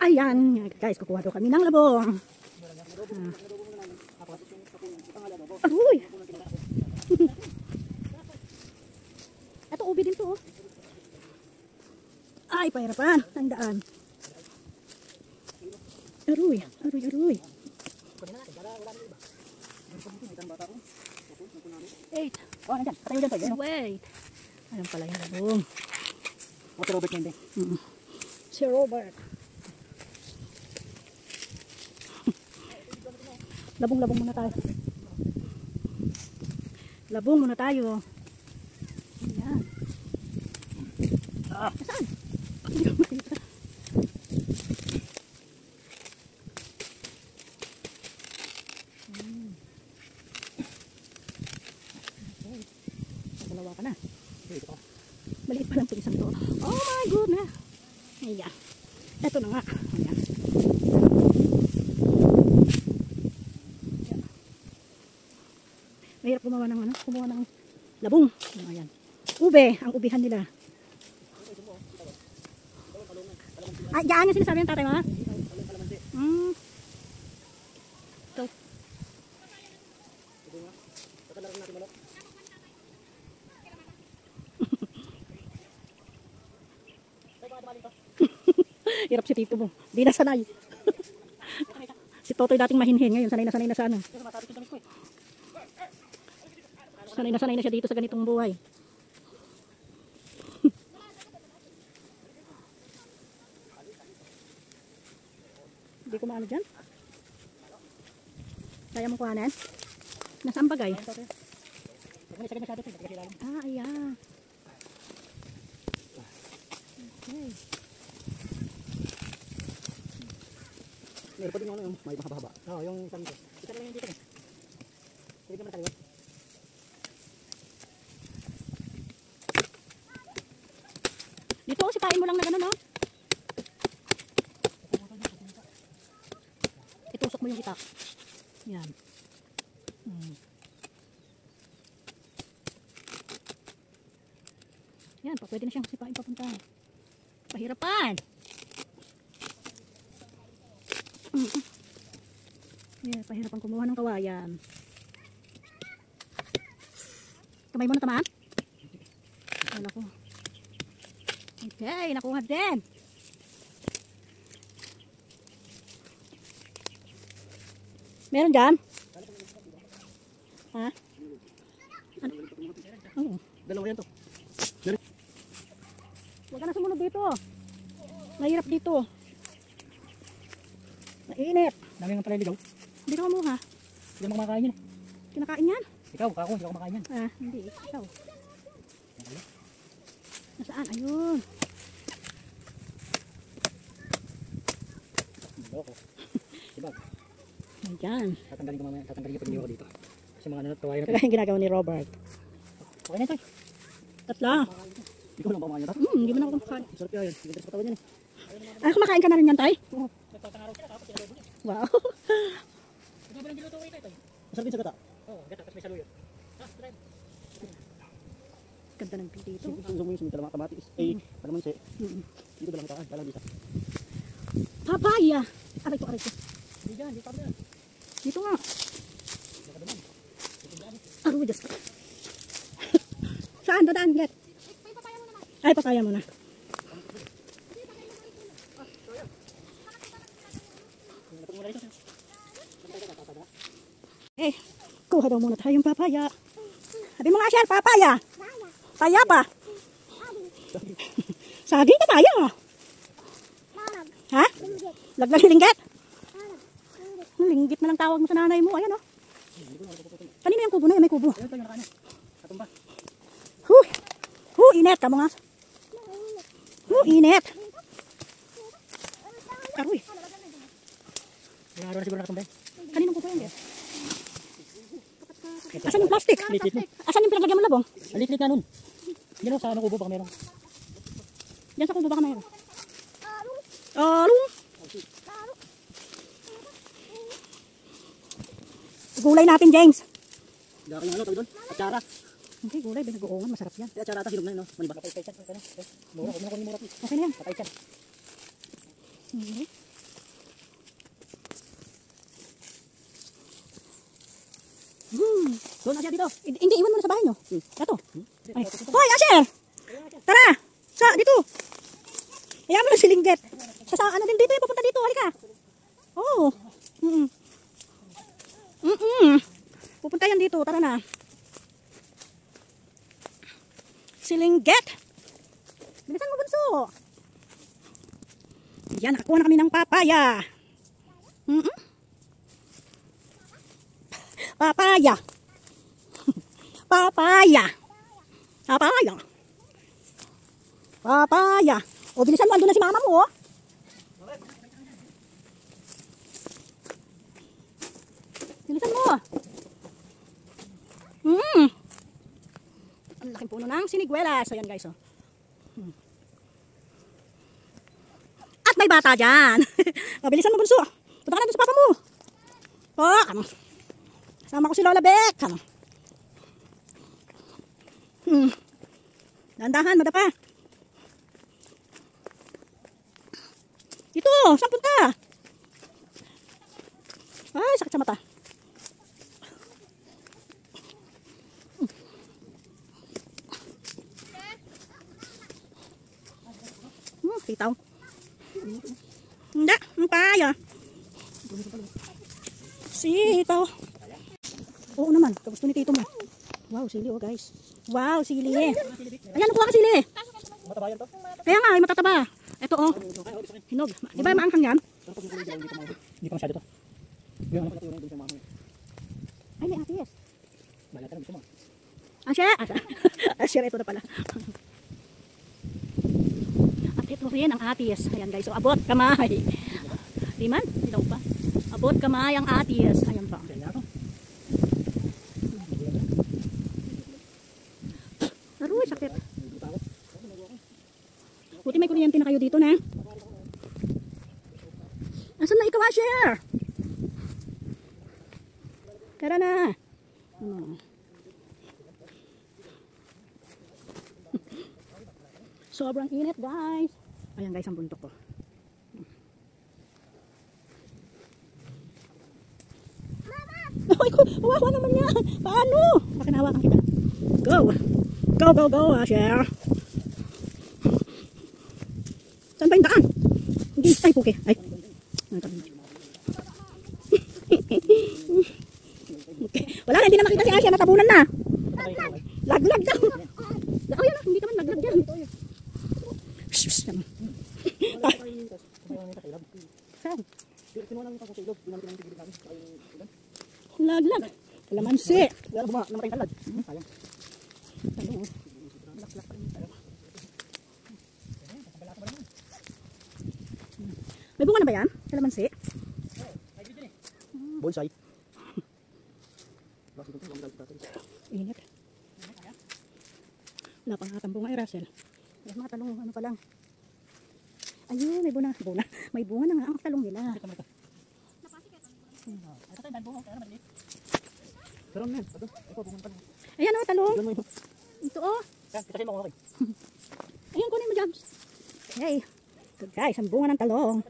Ayan, guys, kukuha daw kami ng labong. Aroy! Ito, ubi din to. Ay, pahirapan. Ang daan. Aroy, aroy, aroy. 8. Oh, nandiyan. Patayo dyan tayo. Wait. Ayan pala yung labong. O, si Robert na hindi. Si Robert. Labong-labong muna tayo. Labong muna tayo. Ayan. Saan? Hindi ko makita. Dalawa ka na. Maliit pa lang ito isang to. Oh my goodness. Ayan. Ito na nga. Ayan. Mahirap gumawa ng ano, kumuha ng labong. Ayan. Ube, ang ubihan nila. Ay, diyan yung sinasabi ng tatay mo, ha? Ito. Hirap si Tito mo. Di na sanay. Si Totoy dating mahinhin. Ngayon sanay na sa ano. Sanay na siya dito sa ganitong buhay. Hindi ko maano dyan. Kaya mong kuhanan? Nasaan bagay? Ah, ayan. Okay. Meron pa din yung ano yung may mahaba-haba. Oo, yung isang ito. Isa lang yung dito. Pwede ka mataliwan. Dito, sipain mo lang na gano'n, no? Itusok mo yung itak. Yan. Yan, pwede na siyang sipain papunta. Pahirapan! Yeah, pahirapan kumuha ng kawayan. Kamay mo na tamaan? Wala ko. Okay, nakuha din. Meron dyan? Ha? Ano? Oh. Dalawa yan to. Huwag ka na sumunod dito. Mahirap dito. Mainit. Dami ng paliligaw. Hindi ka kumuha. Hindi mo kumakain yan. Kinakain yan? Ikaw, kako, hindi ako kumakain yan. Ah, hindi. Ikaw. Nasaan? Ayun. Loko. Sibag. Ayan. Tatanggalin ko mamaya. Tatanggalin ko pag-iwa ko dito. Kasi mga ano, tawain Kaya yung ginagawa ni Robert. Okay na ito. Tatla. Ikaw lang ba kumakain ito? Hindi mo na ako kumakain. Sarap yan. Hindi ko patawan yan eh. Ay, kumakain ka na rin yan, tay? Oo. Nagtatangaraw sila tapos sila niya. Wow. Ito ba lang giluto ko ito ito? Masarap din sa gata? Oo, gata. Tapos may saluyo. Ha, drive. Ganda ng pili ito. Sumusong mo yung sumita kamatis. Eh, palamansi. Dito ba lang ito? Balang dito. Papaya. Aray ko, aray ko. Hindi dyan, dito kami. Dito nga. Aray, Diyos ko. Saan? Dadaan, Let. Ay, papaya muna. Eh, kuha daw muna tayong papaya. Sabi mo nga siya, papaya. Paya pa. Saging papaya. Ha? Laglag yung linggit? Linggit na lang tawag mo sa nanay mo. Ayan, oh. Kanina yung kubo na yun, may kubo. Init ka mo nga. Init. Aroy. Araw na siguro nakatumbay. Kaninong kubo yan, asan yung plastic? Asan yung pinaglagyan mo labong? Lit-lit na nun. Yan o, sa ano kubo baka meron. Diyan sa kubo baka meron. Alung. Gulay natin, James. Daka yung ano, tawag doon? Atsara. Hindi, gulay, binagoongan, masarap yan. Kaya tsara ata hinog na yun, no? Maniba. Patay dyan. Mura, huwag mo na kunin mura. Okay na yan. Patay dyan. Okay. Doon na siya dito. Hindi, iwan mo na sa bahay nyo. Ito. Ay. Hoy, Asher! Tara! Dito. Ayan mo na si Lingget. Ano din dito, pupunta dito. Halika. Oo. Pupunta yan dito. Tara na. Si Lingget. Bilisan mo, bunso. Yan, nakakuha na kami ng papaya. Papaya. Papaya. Papaya. Papaya. O, bilisan mo. Andun na si mama mo, oh. Bilisan mo. Ang laking puno ng siniguelas. Ayan, guys, oh. At may bata dyan. O, bilisan mo, bunso. Punta ka na doon sa papa mo. Oh, sama ko si Lola Beck. Dahan-dahan, madapa. Ito, saan punta? Ay, sakit sa mata. Sitaw. Hindi, ang paya. Sitaw. Oo naman, kagusto ni tito mo. Wow, sili, oh guys. Wow, sili. Ayan, nakuha ka sili. Mataba yan to. Kaya nga, ay matataba. Ito, oh. Hinog. Di ba maanghang yan? Hindi pa masyado to. Yung ano pala yung sa mga. Ay, may atis. Bahala ka na gusto mo. Asya, ito na pala. At ito rin ang atis. Ayan guys, so abot kamay. Di man? Ilaw pa. Abot kamay ang atis. Ayan pa. Aroy, sakit. Buti may kuryente na kayo dito na. Asan na ikaw, Asher? Tara na. Sobrang init, guys. Ayan guys, ang bundok ko. Ay, wawa naman yan. Paano? Pakinawakan kita. Go. Go, go, go, Asher. Saan ba yung daan? Hindi, ay, puke. Ay. Okay. Wala na, hindi na makita si Asher. Natabunan na. Laglag daw. Oh, yan na. Hindi ka man laglag yan. Laglag. Kalamansi. May bunga na ba yan? Kalamansi? Bonsai. Init. Wala pang atang bunga, Russell. May mga talong, ano pa lang. Ayun, may bunga. May bunga na nga ang talong nila. Ayan o, talong. Ito o. Ayan, kunin mo, Jobs. Hey. Good guys, ang bunga ng talong.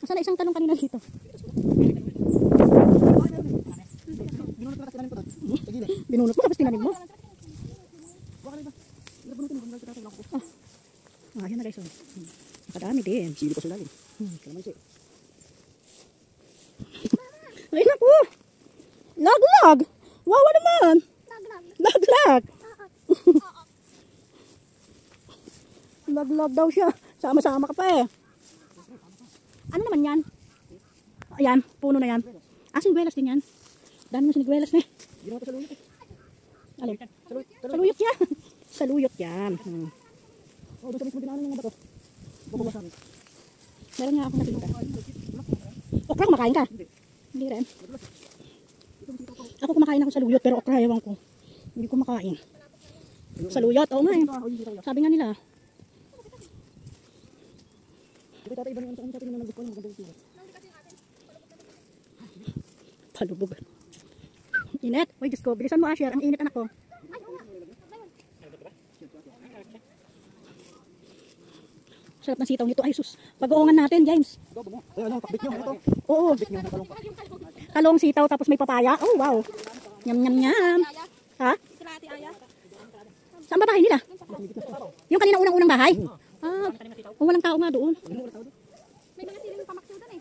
Masa na isang talong kanina dito? Binunot mo, tapos tinanim mo. Ayan na guys. Nakadami din. Sili pa sila yun. Kalamansi. Ay naku! Laglag! Wawa naman! Laglag! Laglag daw siya. Sama-sama ka pa eh. Ano naman yan? Ayan, puno na yan. Siniguelas din yan. Dami mo siniguelas na eh. Ginawa ito sa luyot eh. Alin? Saluyot yan. Saluyot yan. Oh, doon sa mismo dinaanan ng mga bato. Bubukasan. Meron nga akong nakita. Okra, kumakain ka? Hindi rin. Ako kumakain ako sa luyot pero okra ewan ko. Hindi ko makain. Sa luyot, oo nga eh. Sabi nga nila. tatay, iba naman sa atin na nag-gusto ng magandang sila. Palubog. Init. Uy, Diyos ko. Bilisan mo, Asher. Ang init, anak ko. Sarap ng sitaw nito. Ay, sus. Pag-uungan natin, James. Ay, ano, pakbit nyo. Ito. Oo. Pakbit nyo. Talong pa. Talong, sitaw, tapos may papaya. Oh, wow. Nyam, nyam, nyam. Ha? Saan ba bahay nila? Yung kanina unang-unang bahay? Ah, oh, walang tao nga doon. May mga siling pamakso doon eh.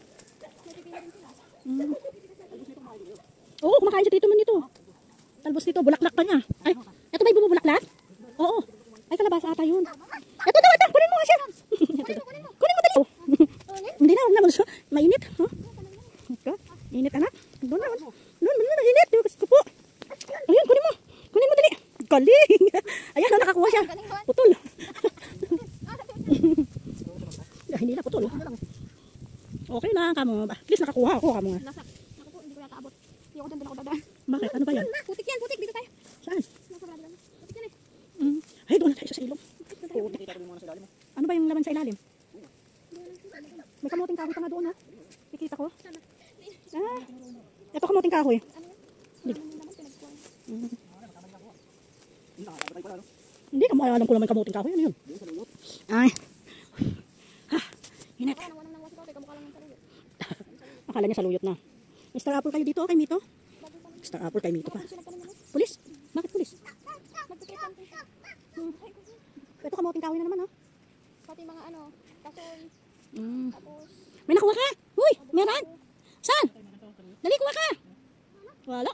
May pipila din sila. Oo, kumakain siya dito man nito. Talbos nito, bulaklak pa niya. Ay, ito ba yung bumubulaklak? Oo. Ay, kalabasa ata yun. Ito daw, ito. Kunin mo, Asher. Kunin mo, dali. Oh. Hindi na, huwag naman. Mainit. Huh? Ito, init, anak. Doon naman. Doon, init. Gusto ko po. Ayun, kunin mo. Kunin mo, dali. Galing. Ayan, nakakuha siya. Putol. Hindi na putol. Okay lang, kamo. At least nakakuha ako, kamo nga. Nasa. Naku po, hindi ko yata abot. Hindi ako doon ako dadaan. Bakit? Ano ba yan? Putik yan, putik. Dito tayo. Saan? Nasa brado lang. Putik yan eh. Ay, doon na tayo sa ilong. Nakikita ko yung mga nasa ilalim. Ano ba yung laman sa ilalim? May kamuting kahoy pa nga doon, ha? Kikita ko. Ah, ito kamuting kahoy. Hindi ka alam ko lang may kamuting kahoy. Ano yun? Ay. Ha, init. Akala niya saluyot na. Mr. Apple kayo dito, kay Mito? Mr. Apple kay Mito pa. Pulis? Bakit pulis? Ito kamuting kahoy na naman, ha? Pati mga ano, kasoy. Tapos, May nakuha ka? Uy, meron? Saan? Dali, kuha ka. Wala.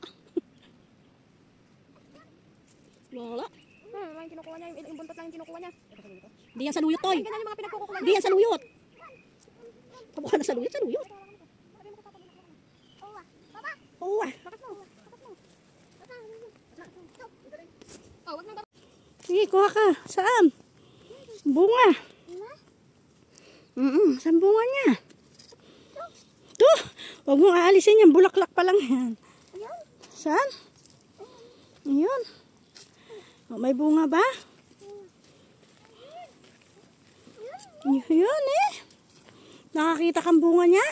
Wala. yung kinukuha niya, yung buntot lang yung kinukuha niya. Di yan saluyot, Toy. Ganyan yung mga pinagkukuha Di yan saluyot. Kabuka na saluyot, saluyot. Oo ah. Oh, wag nang Sige, kuha ka. Saan? Bunga. Saan bunga niya? Ito. Huwag mong aalisin yan. Bulaklak pa lang yan. Saan? Ayun. O, may bunga ba? Yun eh. Nakakita kang bunga niya?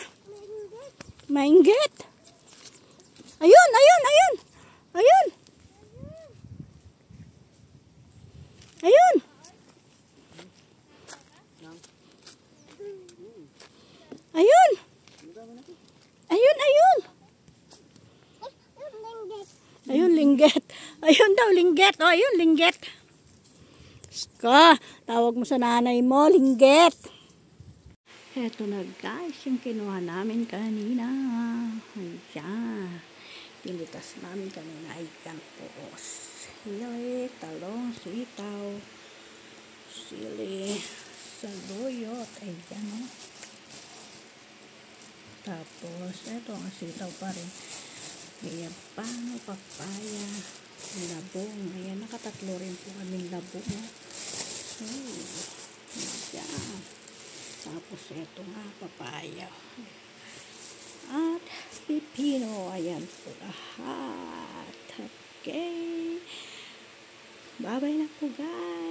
Mainggit. Ayun, ayun, ayun. Ayun. Ayun. Ayun. Ayun, ayun. Ayun, lingget. Ayun daw, lingget. O, ayun, lingget. Ska, tawag mo sa nanay mo, lingget. Eto na guys, yung kinuha namin kanina. Ayan. Pinitas namin kanina ay gantos. Sili, talong, sitaw, sili, saluyot. Ayan o. Tapos, eto ang sitaw pa rin. Ayan, pano, papaya, labong. Ayan, nakatatlo rin po kaming labong. Ayan. Tapos, eto nga, papaya. At, pipino. Ayan po lahat. Okay. Bye-bye na po, guys.